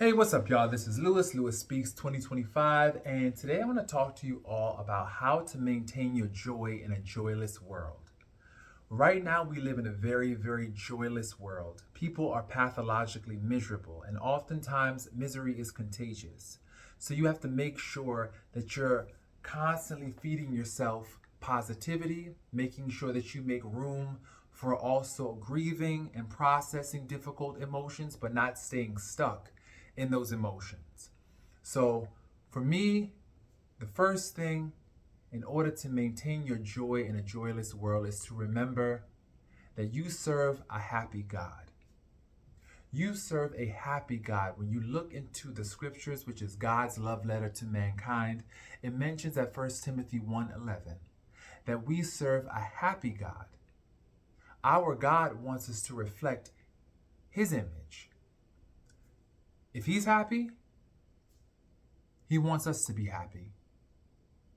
Hey, what's up, y'all? This is Lewis Speaks 2025, and today I want to talk to you all about how to maintain your joy in a joyless world. Right now, we live in a very joyless world. People are pathologically miserable, and oftentimes, misery is contagious. So, you have to make sure that you're constantly feeding yourself positivity, making sure that you make room for also grieving and processing difficult emotions, but not staying stuck in those emotions. So, for me, the first thing in order to maintain your joy in a joyless world is to remember that you serve a happy God. You serve a happy God. When you look into the scriptures, which is God's love letter to mankind, it mentions at 1 Timothy 1:11 that we serve a happy God. Our God wants us to reflect his image. If he's happy, he wants us to be happy.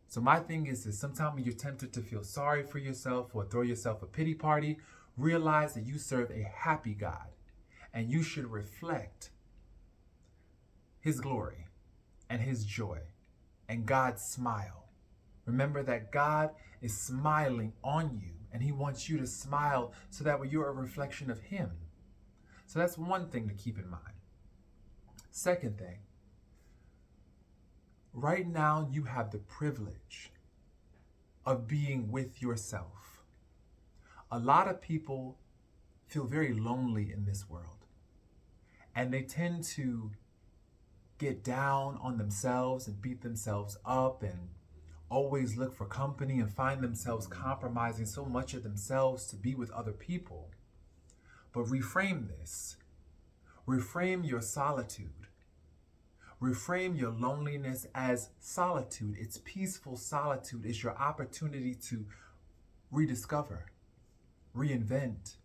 So my thing is sometimes when you're tempted to feel sorry for yourself or throw yourself a pity party, realize that you serve a happy God and you should reflect his glory and his joy and God's smile. Remember that God is smiling on you and he wants you to smile so that way you're a reflection of him. So that's one thing to keep in mind. Second thing, right now you have the privilege of being with yourself. A lot of people feel very lonely in this world, and they tend to get down on themselves and beat themselves up and always look for company and find themselves compromising so much of themselves to be with other people. But reframe this. Reframe your solitude. Reframe your loneliness as solitude. It's peaceful solitude. It's your opportunity to rediscover, reinvent,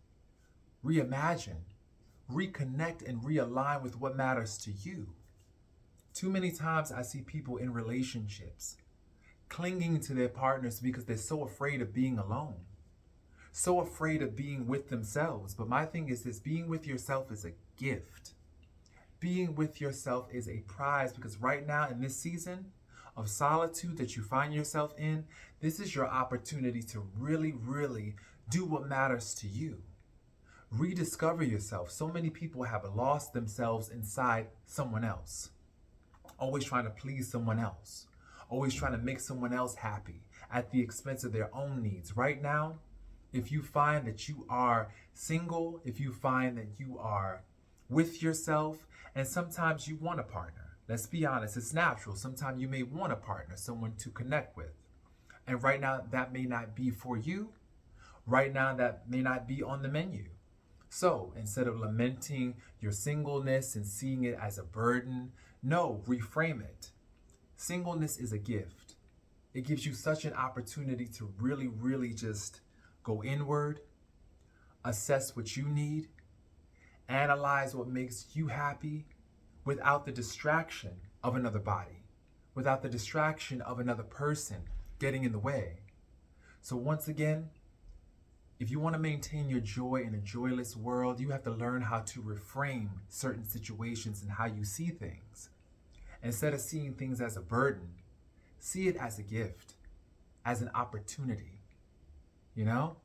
reimagine, reconnect, and realign with what matters to you. Too many times I see people in relationships clinging to their partners because they're so afraid of being alone, so afraid of being with themselves. But my thing is this: being with yourself is a gift. Being with yourself is a prize, because right now in this season of solitude that you find yourself in, this is your opportunity to really do what matters to you. Rediscover yourself. So many people have lost themselves inside someone else, always trying to please someone else, always trying to make someone else happy at the expense of their own needs. Right now, if you find that you are single, if you find that you are with yourself, and sometimes you want a partner, let's be honest, it's natural. Sometimes you may want a partner, someone to connect with. And right now, that may not be for you. Right now, that may not be on the menu. So instead of lamenting your singleness and seeing it as a burden, no, reframe it. Singleness is a gift. It gives you such an opportunity to really just go inward, assess what you need, analyze what makes you happy without the distraction of another body, without the distraction of another person getting in the way. So once again, if you want to maintain your joy in a joyless world, you have to learn how to reframe certain situations and how you see things. Instead of seeing things as a burden, see it as a gift, as an opportunity. You know?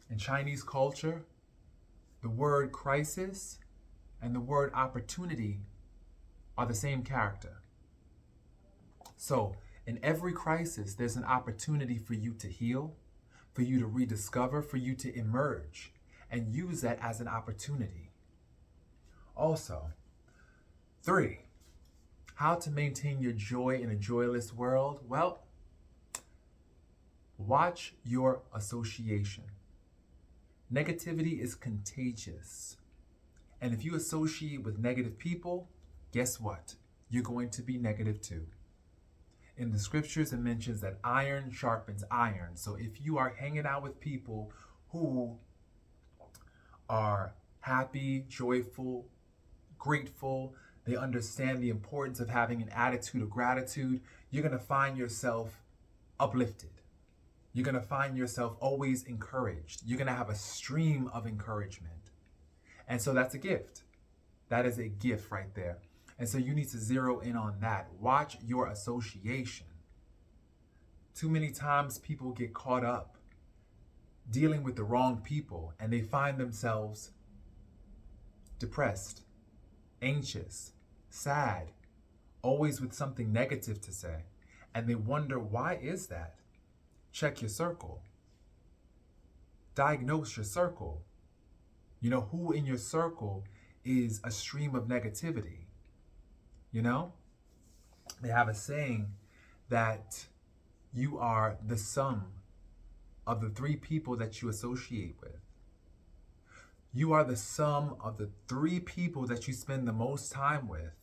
In Chinese culture, the word crisis and the word opportunity are the same character. So, in every crisis, there's an opportunity for you to heal, for you to rediscover, for you to emerge, and use that as an opportunity. Also, 3, how to maintain your joy in a joyless world? Well, watch your association. Negativity is contagious. And if you associate with negative people, guess what? You're going to be negative too. In the scriptures, it mentions that iron sharpens iron. So if you are hanging out with people who are happy, joyful, grateful, they understand the importance of having an attitude of gratitude, you're going to find yourself uplifted. You're going to find yourself always encouraged. You're going to have a stream of encouragement. And so that's a gift. That is a gift right there. And so you need to zero in on that. Watch your association. Too many times people get caught up dealing with the wrong people and they find themselves depressed, anxious, sad, always with something negative to say. And they wonder, why is that? Check your circle. Diagnose your circle. You know, who in your circle is a stream of negativity? You know, they have a saying that you are the sum of the 3 people that you associate with. You are the sum of the 3 people that you spend the most time with.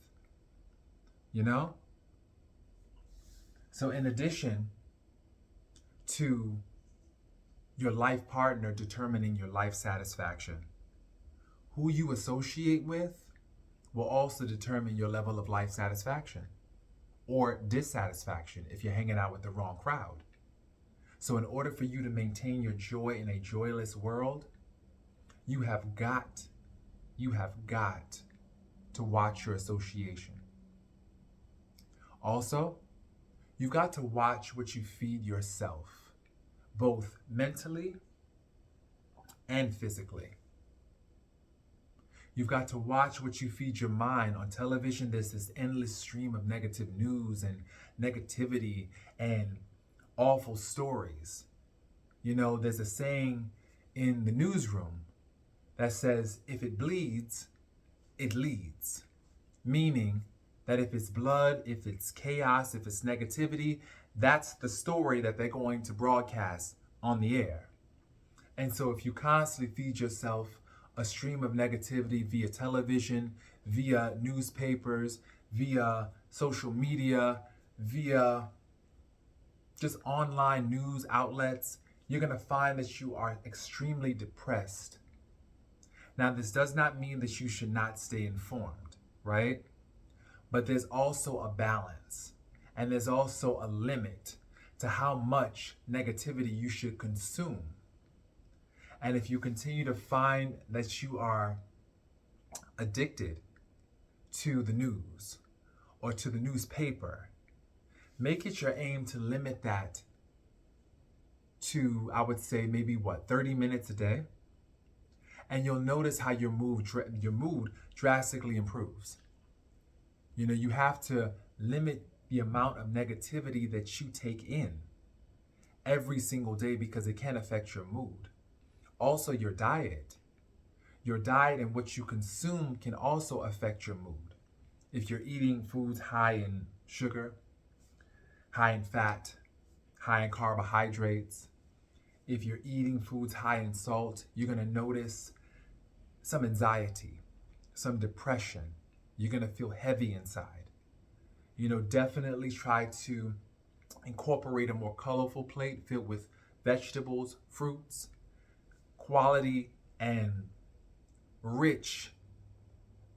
You know? So in addition to your life partner determining your life satisfaction, who you associate with will also determine your level of life satisfaction or dissatisfaction if you're hanging out with the wrong crowd. So in order for you to maintain your joy in a joyless world, you have got to watch your association. Also, you've got to watch what you feed yourself, both mentally and physically. You've got to watch what you feed your mind. On television, there's this endless stream of negative news and negativity and awful stories. You know, there's a saying in the newsroom that says, if it bleeds, it leads. Meaning that if it's blood, if it's chaos, if it's negativity, that's the story that they're going to broadcast on the air. And so if you constantly feed yourself a stream of negativity via television, via newspapers, via social media, via just online news outlets, you're going to find that you are extremely depressed. Now, this does not mean that you should not stay informed, right? But there's also a balance, and there's also a limit to how much negativity you should consume. And if you continue to find that you are addicted to the news or to the newspaper, make it your aim to limit that to, I would say, maybe 30 minutes a day. And you'll notice how your mood drastically improves. You know, you have to limit the amount of negativity that you take in every single day because it can affect your mood. Also, your diet. Your diet and what you consume can also affect your mood. If you're eating foods high in sugar, high in fat, high in carbohydrates, if you're eating foods high in salt, you're going to notice some anxiety, some depression. You're going to feel heavy inside. You know, definitely try to incorporate a more colorful plate filled with vegetables, fruits, quality and rich,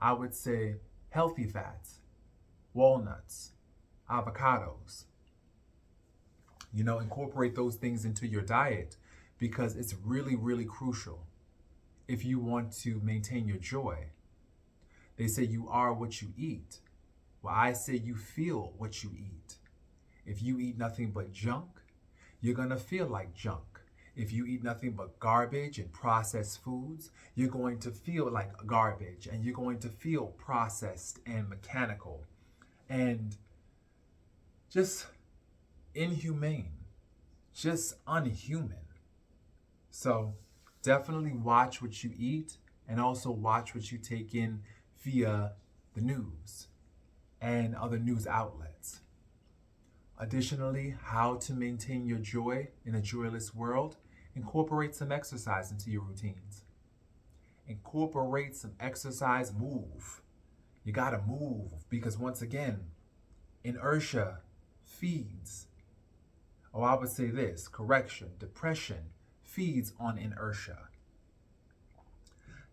I would say, healthy fats, walnuts, avocados. You know, incorporate those things into your diet because it's really, really crucial if you want to maintain your joy. They say you are what you eat. Well, I say you feel what you eat. If you eat nothing but junk, you're going to feel like junk. If you eat nothing but garbage and processed foods, you're going to feel like garbage and you're going to feel processed and mechanical and just inhumane, just unhuman. So definitely watch what you eat and also watch what you take in via the news and other news outlets. Additionally, how to maintain your joy in a joyless world. Incorporate some exercise into your routines. Incorporate some exercise, move. You gotta move because once again, inertia feeds. Oh, I would say this, correction, depression feeds on inertia.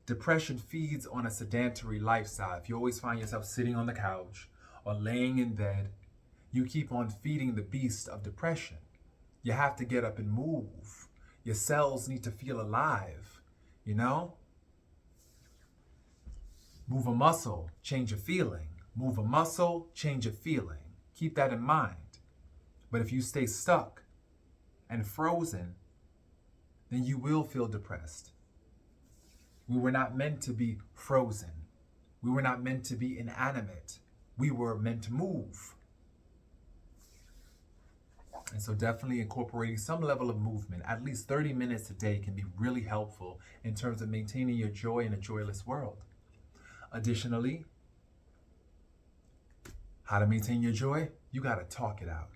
Depression feeds on a sedentary lifestyle. If you always find yourself sitting on the couch or laying in bed, you keep on feeding the beast of depression. You have to get up and move. Your cells need to feel alive, you know? Move a muscle, change a feeling. Move a muscle, change a feeling. Keep that in mind. But if you stay stuck and frozen, then you will feel depressed. We were not meant to be frozen. We were not meant to be inanimate. We were meant to move. And so definitely incorporating some level of movement, at least 30 minutes a day, can be really helpful in terms of maintaining your joy in a joyless world. Additionally, how to maintain your joy? You got to talk it out.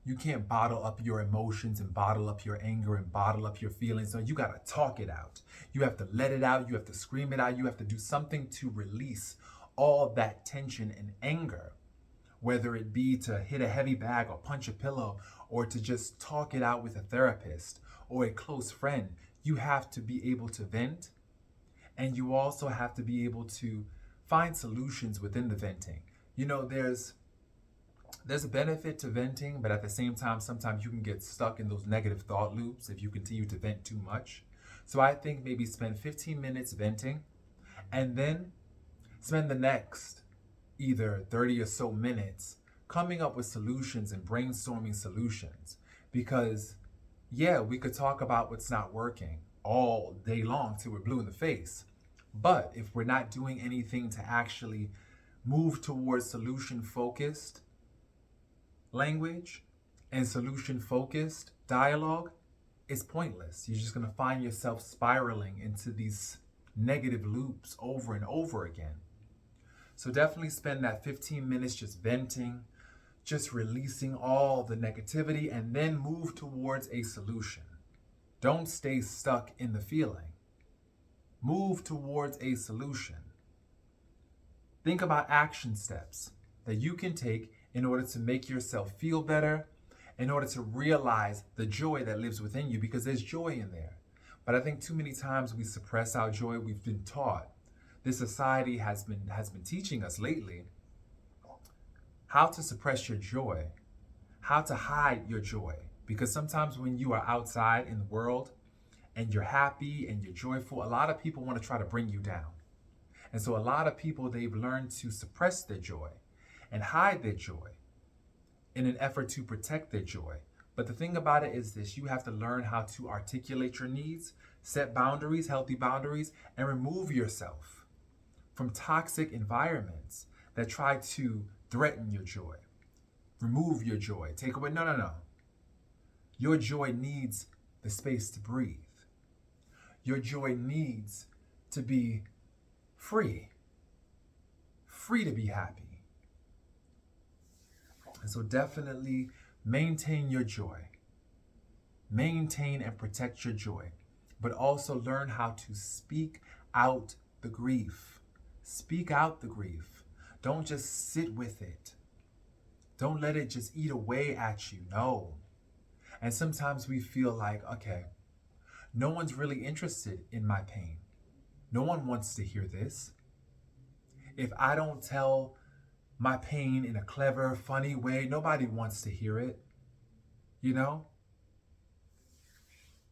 You can't bottle up your emotions and bottle up your anger and bottle up your feelings. No, you got to talk it out. You have to let it out. You have to scream it out. You have to do something to release all that tension and anger, whether it be to hit a heavy bag or punch a pillow or to just talk it out with a therapist or a close friend. You have to be able to vent, and you also have to be able to find solutions within the venting. You know, there's a benefit to venting, but at the same time, sometimes you can get stuck in those negative thought loops if you continue to vent too much. So I think maybe spend 15 minutes venting and then spend the next either 30 or so minutes coming up with solutions and brainstorming solutions. Because yeah, we could talk about what's not working all day long till we're blue in the face. But if we're not doing anything to actually move towards solution-focused language and solution-focused dialogue, it's pointless. You're just going to find yourself spiraling into these negative loops over and over again. So definitely spend that 15 minutes just venting, just releasing all the negativity, and then move towards a solution. Don't stay stuck in the feeling. Move towards a solution. Think about action steps that you can take in order to make yourself feel better, in order to realize the joy that lives within you, because there's joy in there. But I think too many times we suppress our joy. We've been taught, this society has been teaching us lately how to suppress your joy, how to hide your joy. Because sometimes when you are outside in the world and you're happy and you're joyful, a lot of people want to try to bring you down. And so a lot of people, they've learned to suppress their joy and hide their joy in an effort to protect their joy. But the thing about it is this: you have to learn how to articulate your needs, set boundaries, healthy boundaries, and remove yourself from toxic environments that try to threaten your joy. Remove your joy. Take away. No. Your joy needs the space to breathe. Your joy needs to be free to be happy. And so definitely maintain your joy. Maintain and protect your joy, but also learn how to speak out the grief. Speak out the grief. Don't just sit with it. Don't let it just eat away at you. No. And sometimes we feel like, okay, no one's really interested in my pain. No one wants to hear this. If I don't tell my pain in a clever, funny way, nobody wants to hear it. You know?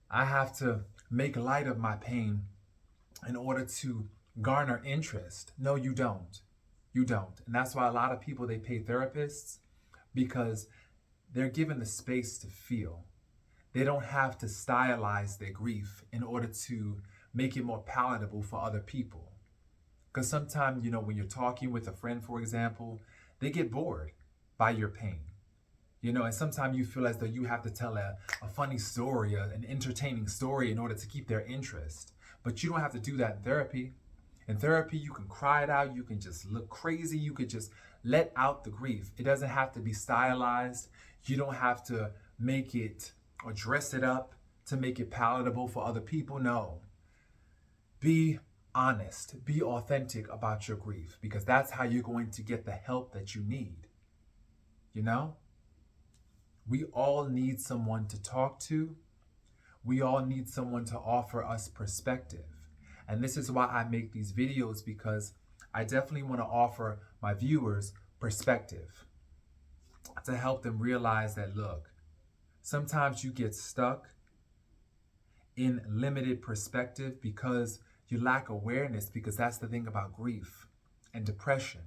I have to make light of my pain in order to garner interest. No, you don't. You don't. And that's why a lot of people, they pay therapists, because they're given the space to feel. They don't have to stylize their grief in order to make it more palatable for other people. Because sometimes, when you're talking with a friend, for example, they get bored by your pain. And sometimes you feel as though you have to tell a funny story, an entertaining story in order to keep their interest. But you don't have to do that in therapy. In therapy, you can cry it out. You can just look crazy. You could just let out the grief. It doesn't have to be stylized. You don't have to make it or dress it up to make it palatable for other people. No. Be honest. Be authentic about your grief, because that's how you're going to get the help that you need. We all need someone to talk to. We all need someone to offer us perspective. And this is why I make these videos, because I definitely want to offer my viewers perspective to help them realize that, look, sometimes you get stuck in limited perspective because You lack awareness, because that's the thing about grief and depression.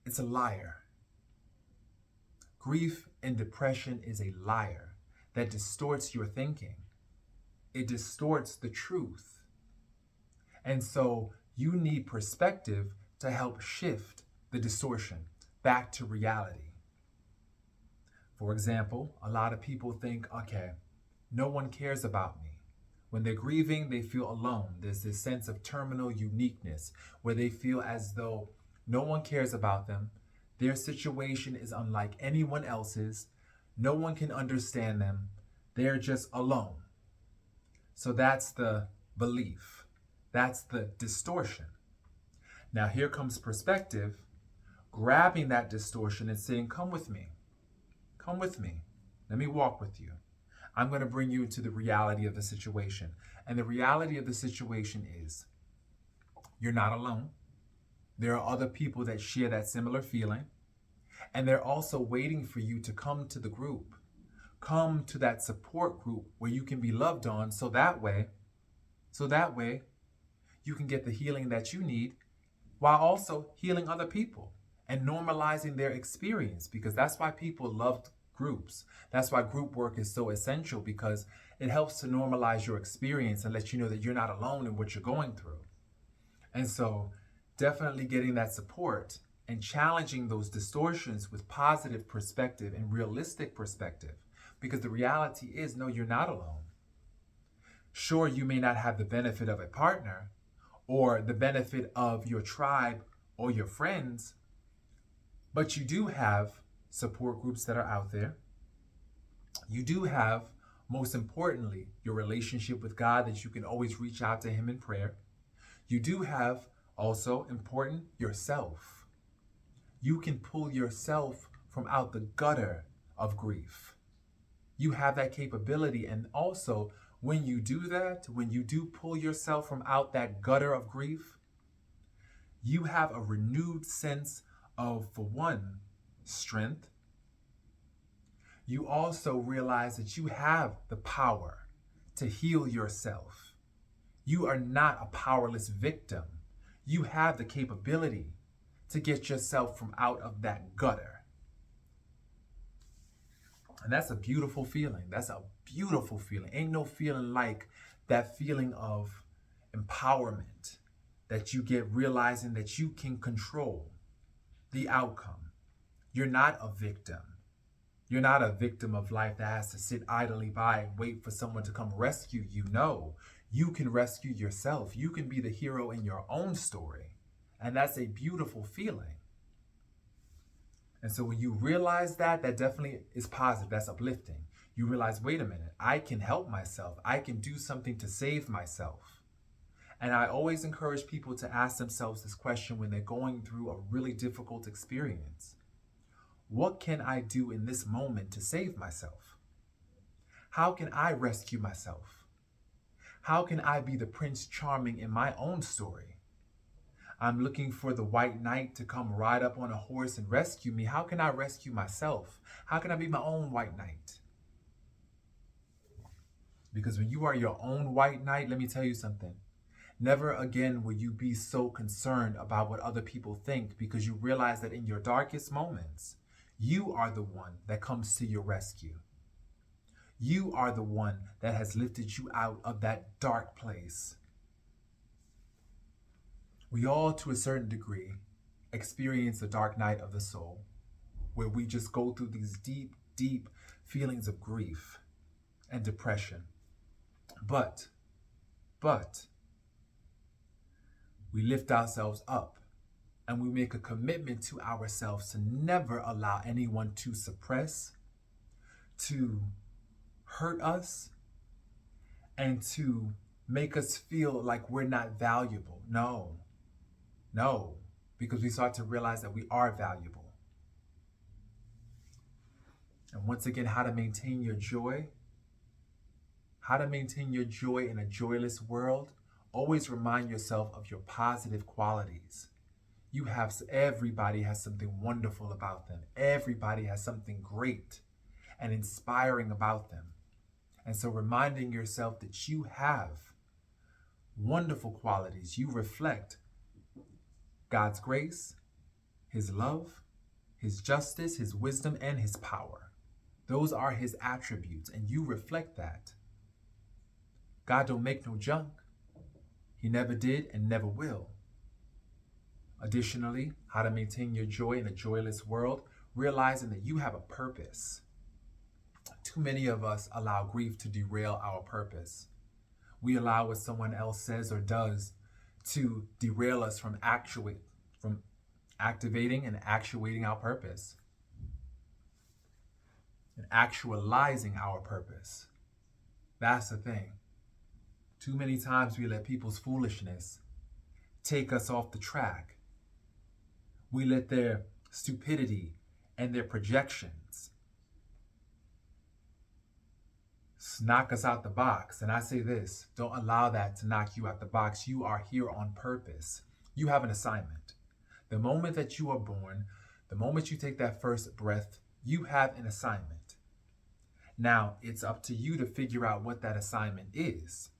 It's a liar. Grief and depression is a liar that distorts your thinking. It distorts the truth. And so you need perspective to help shift the distortion back to reality. For example, a lot of people think, okay, no one cares about me. When they're grieving, they feel alone. There's this sense of terminal uniqueness where they feel as though no one cares about them. Their situation is unlike anyone else's. No one can understand them. They're just alone. So that's the belief. That's the distortion. Now here comes perspective, grabbing that distortion and saying, come with me. Come with me. Let me walk with you. I'm going to bring you into the reality of the situation. And the reality of the situation is you're not alone. There are other people that share that similar feeling. And they're also waiting for you to come to the group. Come to that support group where you can be loved on, so that way you can get the healing that you need while also healing other people and normalizing their experience, because that's why people love groups. That's why group work is so essential, because it helps to normalize your experience and let you know that you're not alone in what you're going through. And so definitely getting that support and challenging those distortions with positive perspective and realistic perspective, because the reality is, no, you're not alone. Sure, you may not have the benefit of a partner or the benefit of your tribe or your friends, but you do have support groups that are out there. You do have, most importantly, your relationship with God, that you can always reach out to Him in prayer. You do have, also important, yourself. You can pull yourself from out the gutter of grief. You have that capability. And also, when you do that, when you do pull yourself from out that gutter of grief, you have a renewed sense of, for one, strength. You also realize that you have the power to heal yourself. You are not a powerless victim. You have the capability to get yourself from out of that gutter. And that's a beautiful feeling. That's a beautiful feeling. Ain't no feeling like that feeling of empowerment that you get, realizing that you can control the outcome. You're not a victim. You're not a victim of life that has to sit idly by and wait for someone to come rescue you. No, you can rescue yourself. You can be the hero in your own story. And that's a beautiful feeling. And so when you realize that, that definitely is positive. That's uplifting. You realize, wait a minute, I can help myself. I can do something to save myself. And I always encourage people to ask themselves this question when they're going through a really difficult experience. What can I do in this moment to save myself? How can I rescue myself? How can I be the Prince Charming in my own story? I'm looking for the white knight to come ride up on a horse and rescue me. How can I rescue myself? How can I be my own white knight? Because when you are your own white knight, let me tell you something. Never again will you be so concerned about what other people think, because you realize that in your darkest moments, you are the one that comes to your rescue. You are the one that has lifted you out of that dark place. We all, to a certain degree, experience the dark night of the soul, where we just go through these deep, deep feelings of grief and depression. But we lift ourselves up and we make a commitment to ourselves to never allow anyone to suppress, to hurt us, and to make us feel like we're not valuable. No, because we start to realize that we are valuable. And once again, how to maintain your joy. How to maintain your joy in a joyless world. Always remind yourself of your positive qualities. Everybody has something wonderful about them. Everybody has something great and inspiring about them. And so reminding yourself that you have wonderful qualities. You reflect God's grace, His love, His justice, His wisdom, and His power. Those are His attributes, and you reflect that. God don't make no junk. He never did and never will. Additionally, how to maintain your joy in a joyless world, realizing that you have a purpose. Too many of us allow grief to derail our purpose. We allow what someone else says or does to derail us from activating and actuating our purpose and actualizing our purpose. That's the thing. Too many times we let people's foolishness take us off the track. We let their stupidity and their projections knock us out the box. And I say this, don't allow that to knock you out the box. You are here on purpose. You have an assignment. The moment that you are born, the moment you take that first breath, you have an assignment. Now, it's up to you to figure out what that assignment is.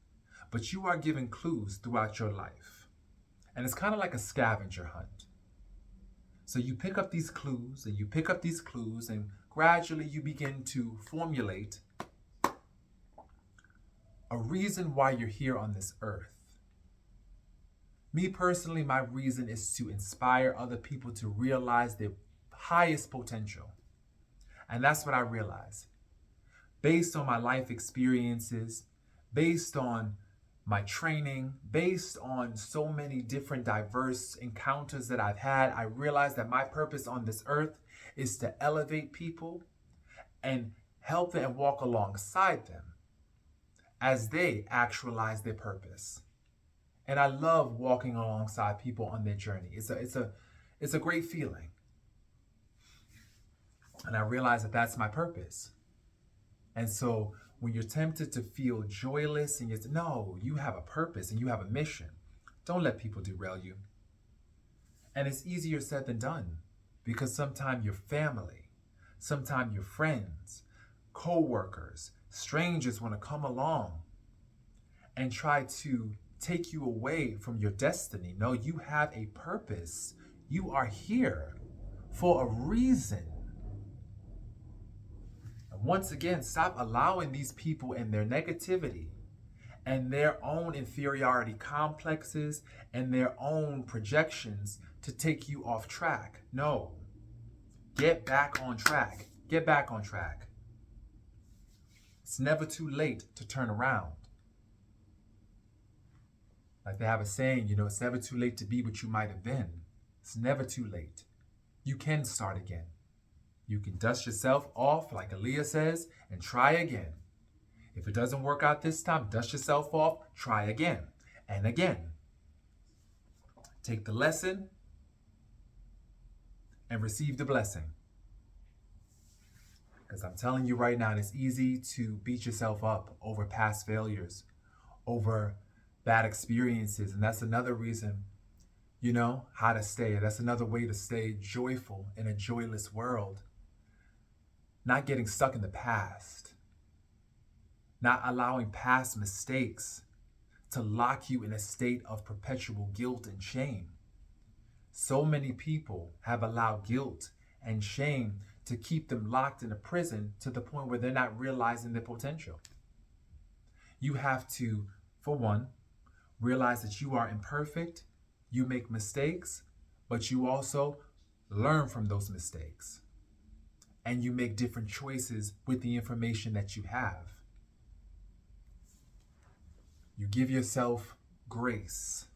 But you are given clues throughout your life. And it's kind of like a scavenger hunt. So you pick up these clues and you pick up these clues, and gradually you begin to formulate a reason why you're here on this earth. Me personally, my reason is to inspire other people to realize their highest potential. And that's what I realize. Based on my life experiences, based on my training, based on so many different diverse encounters that I've had, I realized that my purpose on this earth is to elevate people and help them and walk alongside them as they actualize their purpose. And I love walking alongside people on their journey. It's a great feeling. And I realize that that's my purpose. And so when you're tempted to feel joyless and you have a purpose and you have a mission. Don't let people derail you. And it's easier said than done, because sometimes your family, sometimes your friends, co-workers, strangers want to come along and try to take you away from your destiny. No, you have a purpose. You are here for a reason. Once again, stop allowing these people and their negativity and their own inferiority complexes and their own projections to take you off track. No. Get back on track. Get back on track. It's never too late to turn around. Like they have a saying, it's never too late to be what you might have been. It's never too late. You can start again. You can dust yourself off, like Aaliyah says, and try again. If it doesn't work out this time, dust yourself off, try again and again. Take the lesson and receive the blessing. Because I'm telling you right now, it's easy to beat yourself up over past failures, over bad experiences. And that's another reason, how to stay. That's another way to stay joyful in a joyless world. Not getting stuck in the past. Not allowing past mistakes to lock you in a state of perpetual guilt and shame. So many people have allowed guilt and shame to keep them locked in a prison to the point where they're not realizing their potential. You have to, for one, realize that you are imperfect, you make mistakes, but you also learn from those mistakes. And you make different choices with the information that you have. You give yourself grace.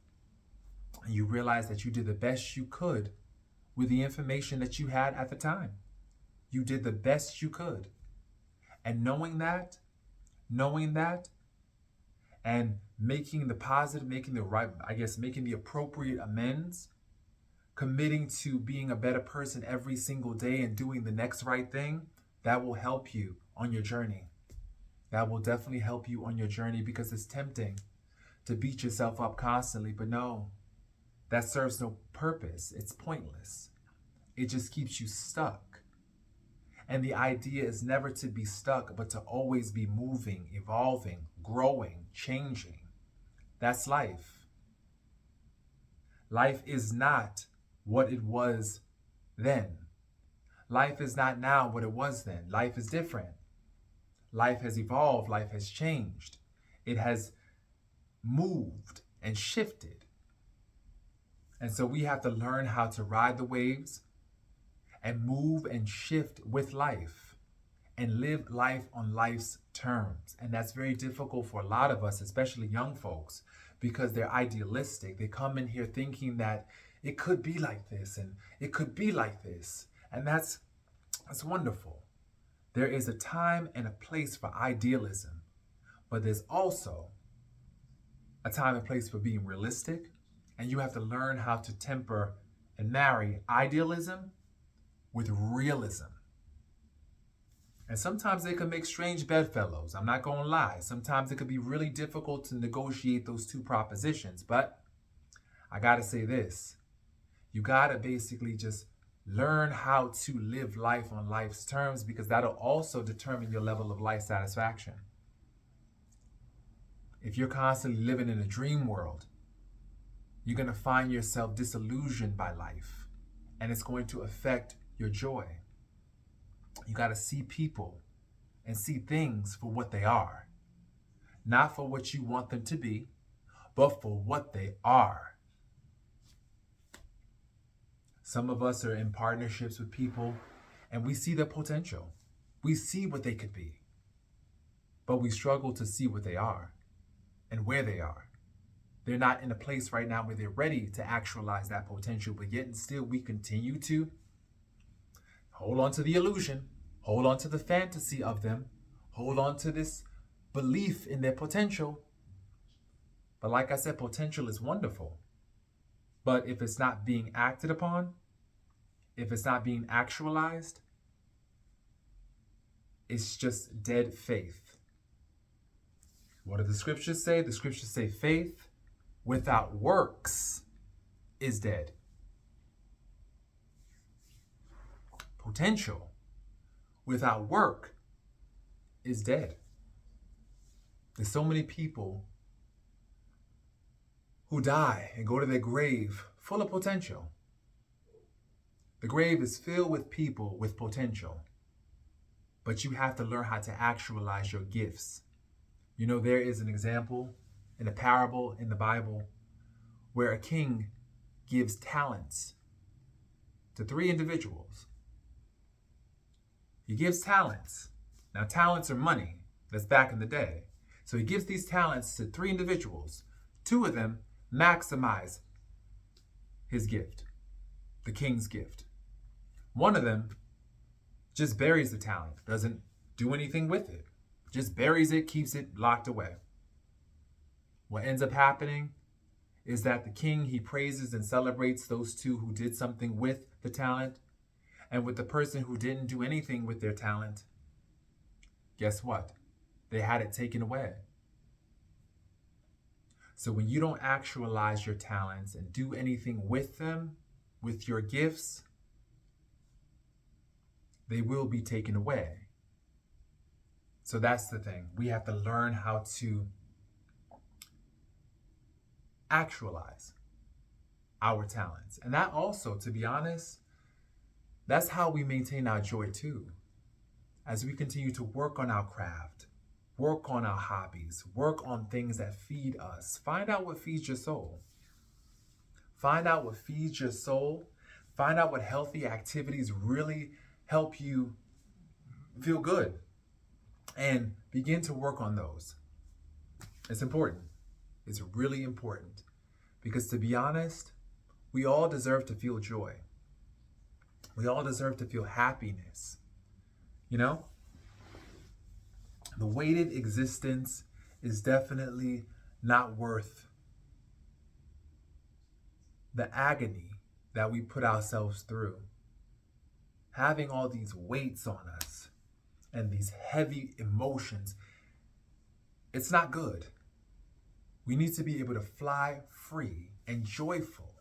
And you realize that you did the best you could with the information that you had at the time. You did the best you could. And knowing that, and making the positive, making the appropriate amends, committing to being a better person every single day and doing the next right thing, that will help you on your journey. That will definitely help you on your journey, because it's tempting to beat yourself up constantly. But no, that serves no purpose. It's pointless. It just keeps you stuck. And the idea is never to be stuck, but to always be moving, evolving, growing, changing. That's life. Life is not what it was then. Life is not now what it was then. Life is different. Life has evolved. Life has changed. It has moved and shifted. And so we have to learn how to ride the waves and move and shift with life and live life on life's terms. And that's very difficult for a lot of us, especially young folks, because they're idealistic. They come in here thinking that it could be like this and it could be like this. And that's wonderful. There is a time and a place for idealism, but there's also a time and place for being realistic. And you have to learn how to temper and marry idealism with realism. And sometimes they can make strange bedfellows. I'm not going to lie. Sometimes it could be really difficult to negotiate those two propositions. But I got to say this. You got to basically just learn how to live life on life's terms, because that'll also determine your level of life satisfaction. If you're constantly living in a dream world, you're going to find yourself disillusioned by life, and it's going to affect your joy. You got to see people and see things for what they are, not for what you want them to be, but for what they are. Some of us are in partnerships with people and we see their potential. We see what they could be, but we struggle to see what they are and where they are. They're not in a place right now where they're ready to actualize that potential, but yet and still we continue to hold on to the illusion, hold on to the fantasy of them, hold on to this belief in their potential. But like I said, potential is wonderful. But if it's not being acted upon, if it's not being actualized, it's just dead faith. What do the scriptures say? The scriptures say faith without works is dead. Potential without work is dead. There's so many people who die and go to their grave full of potential. The grave is filled with people with potential, but you have to learn how to actualize your gifts. You know, there is an example in a parable in the Bible where a king gives talents to 3 individuals. He gives talents. Now, talents are money. That's back in the day. So he gives these talents to 3 individuals. 2 of them maximize his gift, the king's gift. 1 of them just buries the talent, doesn't do anything with it, just buries it, keeps it locked away. What ends up happening is that the king, he praises and celebrates those 2 who did something with the talent, and with the person who didn't do anything with their talent, guess what? They had it taken away. So when you don't actualize your talents and do anything with them, with your gifts, they will be taken away. So that's the thing. We have to learn how to actualize our talents. And that also, to be honest, that's how we maintain our joy too. As we continue to work on our craft, work on our hobbies, work on things that feed us. Find out what feeds your soul. Find out what feeds your soul. Find out what healthy activities really help you feel good. And begin to work on those. It's important. It's really important. Because to be honest, we all deserve to feel joy. We all deserve to feel happiness. You know? The weighted existence is definitely not worth the agony that we put ourselves through. Having all these weights on us and these heavy emotions, it's not good. We need to be able to fly free and joyful.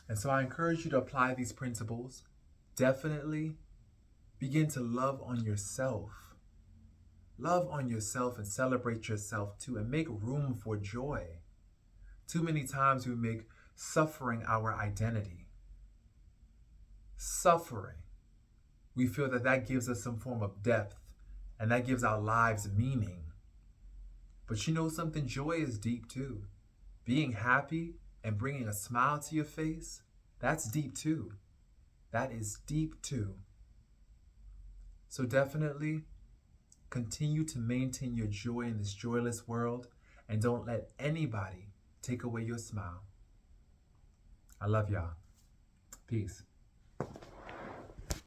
And so I encourage you to apply these principles. Definitely Begin to love on yourself. Love on yourself and celebrate yourself too, and make room for joy. Too many times we make suffering our identity. Suffering. We feel that that gives us some form of depth and that gives our lives meaning. But you know something? Joy is deep too. Being happy and bringing a smile to your face, that's deep too. That is deep too. So definitely continue to maintain your joy in this joyless world and don't let anybody take away your smile. I love y'all. Peace.